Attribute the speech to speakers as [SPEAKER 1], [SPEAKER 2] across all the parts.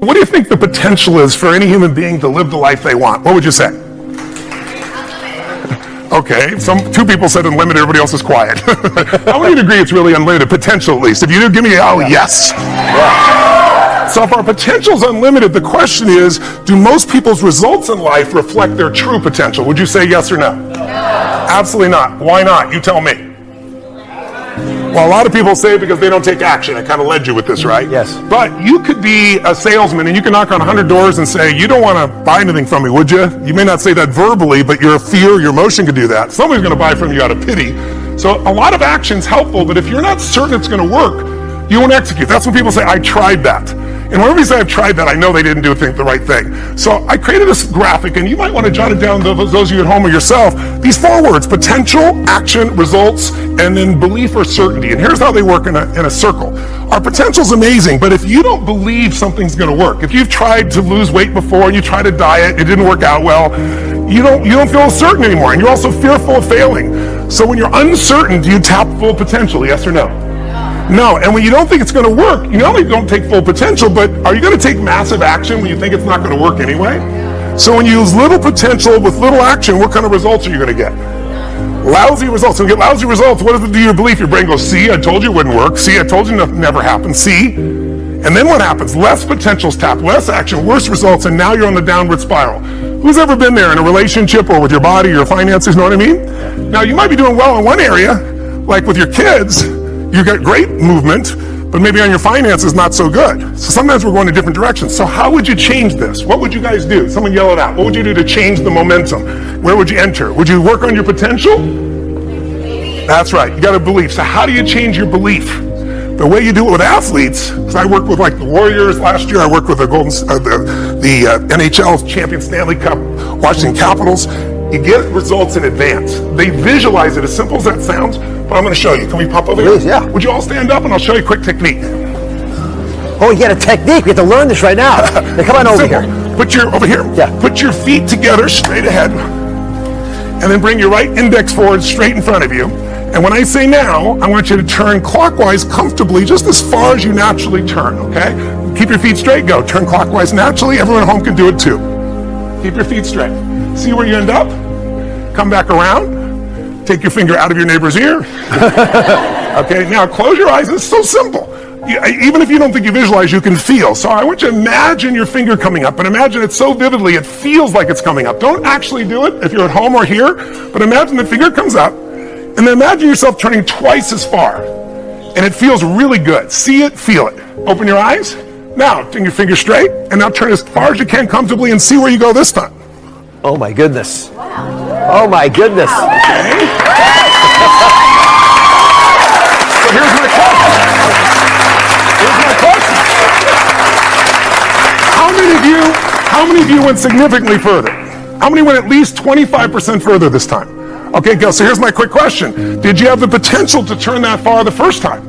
[SPEAKER 1] What do you think the potential is for any human being to live the life they want? What would you say? Okay, two people said unlimited, everybody else is quiet. I want you to agree it's really unlimited, potential at least. If you do, give me yes. Yeah. So if our potential is unlimited, the question is, do most people's results in life reflect their true potential? Would you say yes or no? No. Absolutely not. Why not? You tell me. Well, a lot of people say it because they don't take action. I kind of led you with this, right?
[SPEAKER 2] Yes.
[SPEAKER 1] But you could be a salesman and you can knock on 100 doors and say, you don't want to buy anything from me, would you? You may not say that verbally, but your fear, your emotion could do that. Somebody's going to buy from you out of pity. So a lot of action's helpful, but if you're not certain it's going to work, you won't execute. That's when people say, I tried that. And whenever you say I've tried that, I know they didn't do the right thing. So I created this graphic, and you might want to jot it down, those of you at home or yourself, these 4 words: potential, action, results, and then belief or certainty. And here's how they work in a circle. Our potential's amazing, but if you don't believe something's going to work, if you've tried to lose weight before, you tried a diet, it didn't work out well, you don't feel certain anymore, and you're also fearful of failing. So when you're uncertain, do you tap full potential, yes or no? No, and when you don't think it's going to work, you not only don't take full potential, but are you going to take massive action when you think it's not going to work anyway? So when you use little potential with little action, what kind of results are you going to get? Lousy results. When you get lousy results, what does it do to your belief? Your brain goes, see, I told you it wouldn't work. See, I told you nothing never happened. See? And then what happens? Less potential's tapped, less action, worse results, and now you're on the downward spiral. Who's ever been there in a relationship or with your body, your finances, you know what I mean? Now, you might be doing well in one area, like with your kids. You got great movement, but maybe on your finances, not so good. So sometimes we're going in different directions. So how would you change this? What would you guys do? Someone yell it out. What would you do to change the momentum? Where would you enter? Would you work on your potential? That's right. You got a belief. So how do you change your belief? The way you do it with athletes, because I worked with like the Warriors last year. I worked with the NHL champion Stanley Cup, Washington Capitals. You get results in advance. They visualize it, as simple as that sounds, but I'm going to show you. Can we pop over here?
[SPEAKER 2] Please, yeah.
[SPEAKER 1] Would you all stand up and I'll show you a quick technique?
[SPEAKER 2] Oh, you got a technique. We have to learn this right now. Now come on over here.
[SPEAKER 1] Over here.
[SPEAKER 2] Yeah.
[SPEAKER 1] Put your feet together straight ahead, and then bring your right index forward straight in front of you. And when I say now, I want you to turn clockwise comfortably, just as far as you naturally turn, okay? Keep your feet straight, go. Turn clockwise naturally. Everyone at home can do it too. Keep your feet straight. See where you end up? Come back around. Take your finger out of your neighbor's ear. Okay, now close your eyes. It's so simple. Even if you don't think you visualize, you can feel. So I want you to imagine your finger coming up, and imagine it so vividly it feels like it's coming up. Don't actually do it if you're at home or here, but imagine the finger comes up, and then imagine yourself turning twice as far, and it feels really good. See it, feel it. Open your eyes. Now, turn your finger straight, and now turn as far as you can comfortably and see where you go this time.
[SPEAKER 2] Oh my goodness. Oh my goodness.
[SPEAKER 1] Okay. So here's my question. How many of you went significantly further? How many went at least 25% further this time? Okay, go. So here's my quick question. Did you have the potential to turn that far the first time?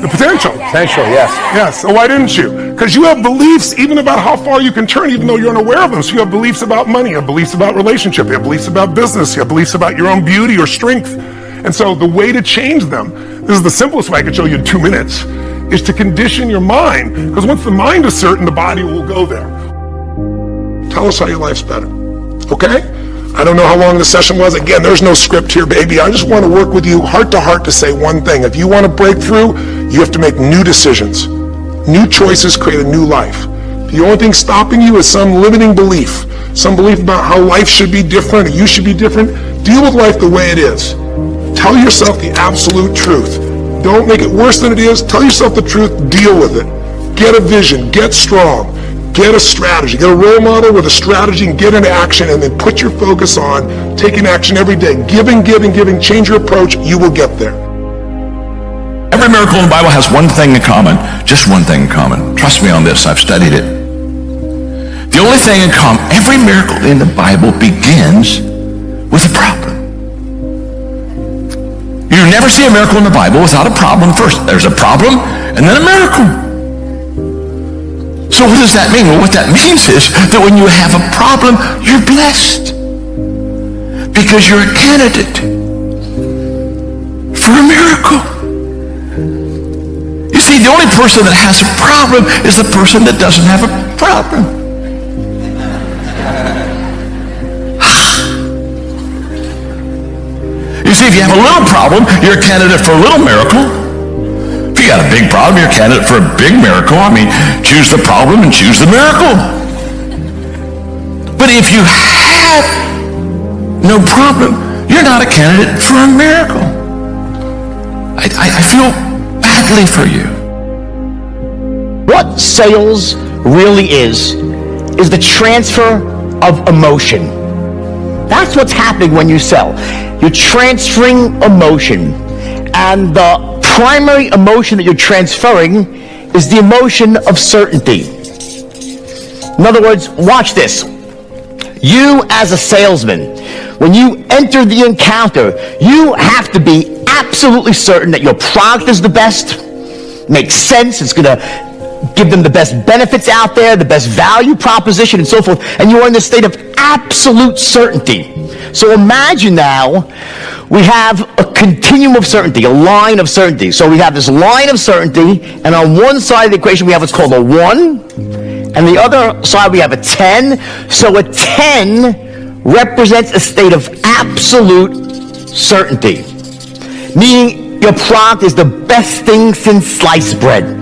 [SPEAKER 1] The potential.
[SPEAKER 2] Potential, yes.
[SPEAKER 1] Yes. So why didn't you? Because you have beliefs even about how far you can turn, even though you're unaware of them. So you have beliefs about money, you have beliefs about relationship, you have beliefs about business, you have beliefs about your own beauty or strength. And so the way to change them, this is the simplest way I could show you in 2 minutes, is to condition your mind. Because once the mind is certain, the body will go there. Tell us how your life's better. Okay? I don't know how long the session was. Again, there's no script here, baby. I just want to work with you heart to heart to say one thing. If you want to break through, you have to make new decisions. New choices create a new life. The only thing stopping you is some limiting belief. Some belief about how life should be different or you should be different. Deal with life the way it is. Tell yourself the absolute truth. Don't make it worse than it is. Tell yourself the truth. Deal with it. Get a vision. Get strong. Get a strategy. Get a role model with a strategy and get into action, and then put your focus on taking action every day. Giving, giving, giving. Change your approach. You will get there.
[SPEAKER 3] Every miracle in the Bible has one thing in common. Just one thing in common. Trust me on this. I've studied it. The only thing in common, every miracle in the Bible begins with a problem. You never see a miracle in the Bible without a problem first. There's a problem and then a miracle. So what does that mean? Well, what that means is that when you have a problem, you're blessed. Because you're a candidate for a miracle. You see, see, the only person that has a problem is the person that doesn't have a problem. You see, if you have a little problem, you're a candidate for a little miracle. If you got a big problem, you're a candidate for a big miracle. I mean, choose the problem and choose the miracle. But if you have no problem, you're not a candidate for a miracle. I feel badly for you.
[SPEAKER 4] What sales really is the transfer of emotion. That's what's happening when you sell. You're transferring emotion. And the primary emotion that you're transferring is the emotion of certainty. In other words, watch this. You as a salesman, when you enter the encounter, you have to be absolutely certain that your product is the best, makes sense, it's going to give them the best benefits out there, the best value proposition, and so forth, and you are in a state of absolute certainty. So imagine now we have a continuum of certainty, a line of certainty. So we have this line of certainty, and on one side of the equation we have what's called a 1, and the other side we have a 10. So a 10 represents a state of absolute certainty, meaning your product is the best thing since sliced bread.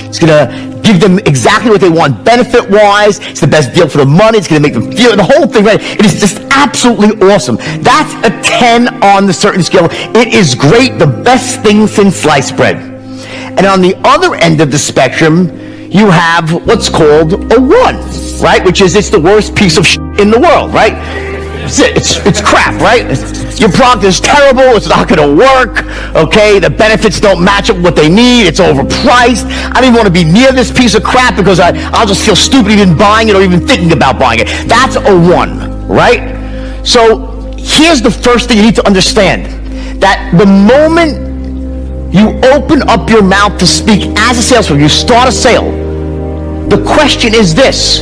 [SPEAKER 4] It's going to give them exactly what they want benefit-wise. It's the best deal for the money. It's going to make them feel the whole thing right. It is just absolutely awesome. That's a 10 on the certainty scale. It is great, the best thing since sliced bread. And on the other end of the spectrum, you have what's called a 1, right? Which is, it's the worst piece of shit in the world, right? It's crap, right? Your product is terrible. It's not going to work. Okay, the benefits don't match up what they need. It's overpriced. I don't even want to be near this piece of crap because I'll just feel stupid even buying it or even thinking about buying it. That's a 1, right? So here's the first thing you need to understand: that the moment you open up your mouth to speak as a salesperson, you start a sale, the question is this: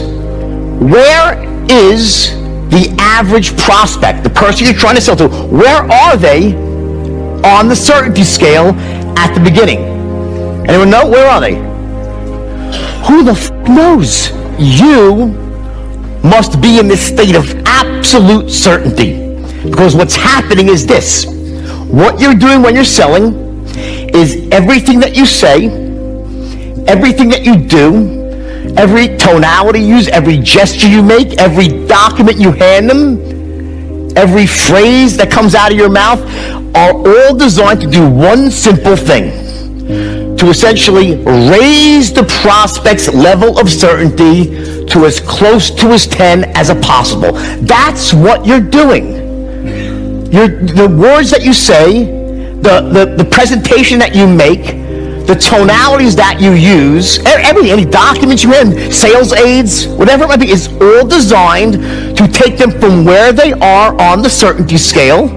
[SPEAKER 4] where is the average prospect, the person you're trying to sell to? Where are they on the certainty scale at the beginning? Anyone know? Where are they? Who the f knows? You must be in this state of absolute certainty, because what's happening is this: what you're doing when you're selling is everything that you say, everything that you do, every tonality you use, every gesture you make, every document you hand them, every phrase that comes out of your mouth are all designed to do one simple thing: to essentially raise the prospect's level of certainty to as close to his 10 as possible. That's what you're doing. The words that you say, the presentation that you make, the tonalities that you use, everything, any documents you have, sales aids, whatever it might be, is all designed to take them from where they are on the certainty scale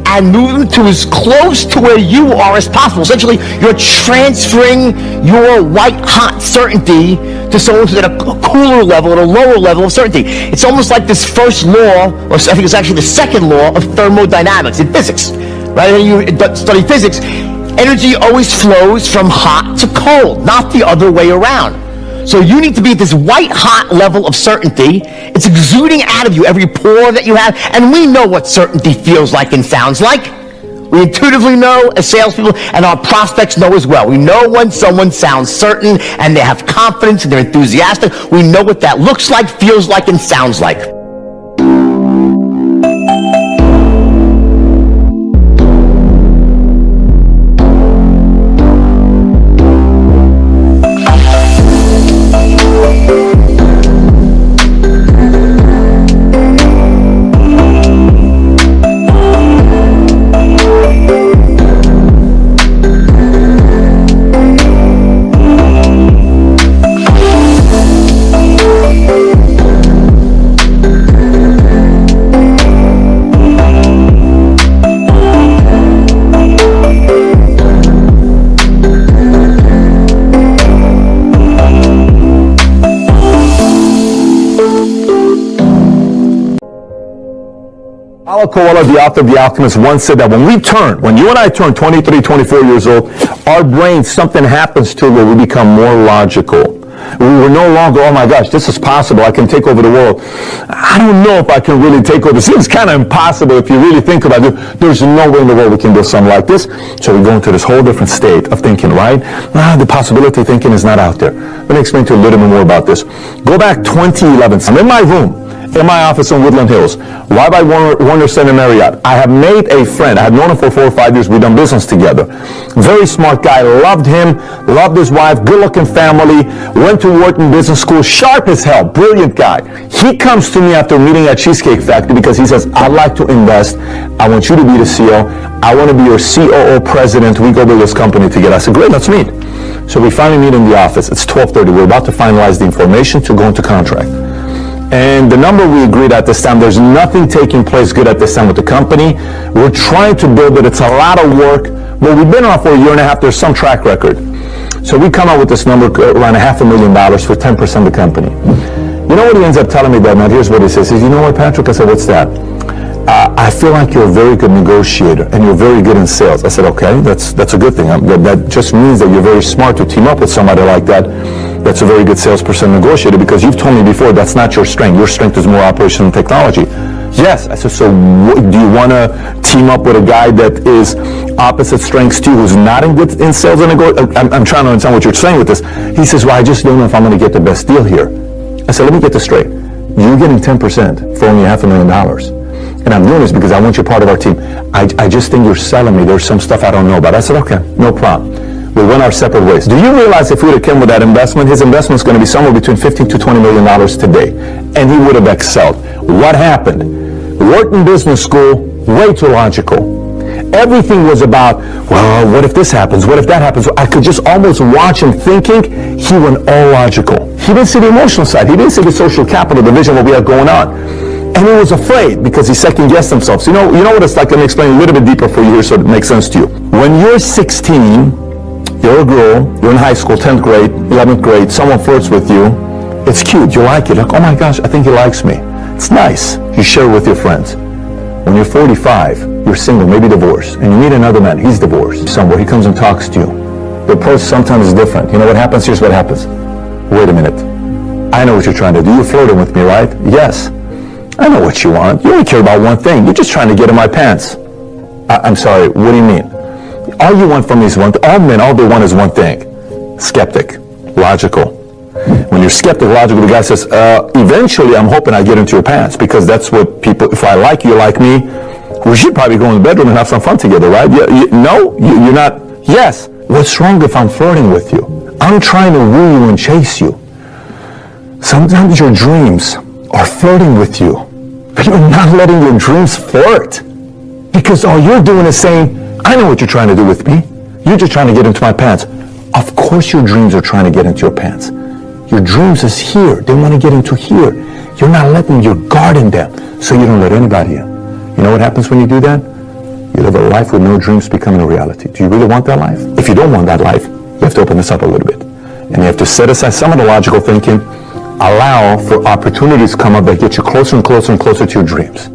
[SPEAKER 4] and move them to as close to where you are as possible. Essentially, you're transferring your white-hot certainty to someone who's at a cooler level, at a lower level of certainty. It's almost like this first law, or I think it's actually the second law of thermodynamics in physics. Right? When you study physics, energy always flows from hot to cold, not the other way around. So you need to be at this white-hot level of certainty. It's exuding out of you, every pore that you have. And we know what certainty feels like and sounds like. We intuitively know as salespeople, and our prospects know as well. We know when someone sounds certain and they have confidence and they're enthusiastic. We know what that looks like, feels like, and sounds like.
[SPEAKER 5] Paulo Coelho, the author of The Alchemist, once said that when you and I turn 23, 24 years old, our brain, something happens to it where we become more logical. We were no longer, oh my gosh, this is possible. I can take over the world. I don't know if I can really take over. It seems kind of impossible if you really think about it. There's no way in the world we can do something like this. So we go into this whole different state of thinking, right? The possibility thinking is not out there. Let me explain to you a little bit more about this. Go back 2011. I'm in my room, in my office in Woodland Hills. Why by Warner Center Marriott? I have made a friend. I have known him for 4 or 5 years. We've done business together. Very smart guy. Loved him. Loved his wife. Good-looking family. Went to Wharton Business School. Sharp as hell. Brilliant guy. He comes to me after meeting at Cheesecake Factory because he says, I'd like to invest. I want you to be the CEO. I want to be your COO president. We go build this company together. I said, great, let's meet. So we finally meet in the office. It's 12:30. We're about to finalize the information to go into contract. And the number we agreed at this time, there's nothing taking place good at this time with the company. We're trying to build it. It's a lot of work. But we've been on for a year and a half. There's some track record. So we come out with this number around $500,000 for 10% of the company. You know what he ends up telling me that night? Here's what he says. He says, you know what, Patrick? I said, what's that? I feel like you're a very good negotiator and you're very good in sales. I said, okay, that's a good thing. That just means that you're very smart to team up with somebody like that. That's a very good salesperson negotiator, because you've told me before that's not your strength. Your strength is more operational and technology. Yes. I said, so do you want to team up with a guy that is opposite strengths to you, who's not in sales and negotiation? I'm trying to understand what you're saying with this. He says, well, I just don't know if I'm going to get the best deal here. I said, let me get this straight. You're getting 10% for only $500,000. And I'm doing this because I want you part of our team. I just think you're selling me. There's some stuff I don't know about. I said, okay, no problem. We went our separate ways. Do you realize if we would have come with that investment, his investment is going to be somewhere between $15 to $20 million today. And he would have excelled. What happened? Wharton Business School, way too logical. Everything was about, well, what if this happens? What if that happens? I could just almost watch him thinking. He went all logical. He didn't see the emotional side. He didn't see the social capital, the vision, what we have going on. And he was afraid because he second-guessed himself. So you know what it's like? Let me explain a little bit deeper for you here so it makes sense to you. When you're 16, you're a girl, you're in high school, 10th grade, 11th grade, someone flirts with you, it's cute, you like it, like, oh my gosh, I think he likes me. It's nice. You share it with your friends. When you're 45, you're single, maybe divorced, and you meet another man, he's divorced. Somewhere, he comes and talks to you. The approach sometimes is different. You know what happens? Here's what happens. Wait a minute. I know what you're trying to do. You're flirting with me, right? Yes. I know what you want. You only care about one thing. You're just trying to get in my pants. I'm sorry, what do you mean? All you want from me is one thing. All men, all they want is one thing. Skeptic. Logical. When you're skeptic, logical, the guy says, eventually I'm hoping I get into your pants, because that's what people, if I like you, like me, we should probably go in the bedroom and have some fun together, right? No, you're not. Yes. What's wrong if I'm flirting with you? I'm trying to woo you and chase you. Sometimes your dreams are flirting with you, but you're not letting your dreams flirt, because all you're doing is saying, I know what you're trying to do with me. You're just trying to get into my pants. Of course your dreams are trying to get into your pants. Your dreams is here. They want to get into here. You're not letting them. You're guarding them so you don't let anybody in. You know what happens when you do that? You live a life with no dreams becoming a reality. Do you really want that life? If you don't want that life, you have to open this up a little bit. And you have to set aside some of the logical thinking, allow for opportunities to come up that get you closer and closer and closer to your dreams.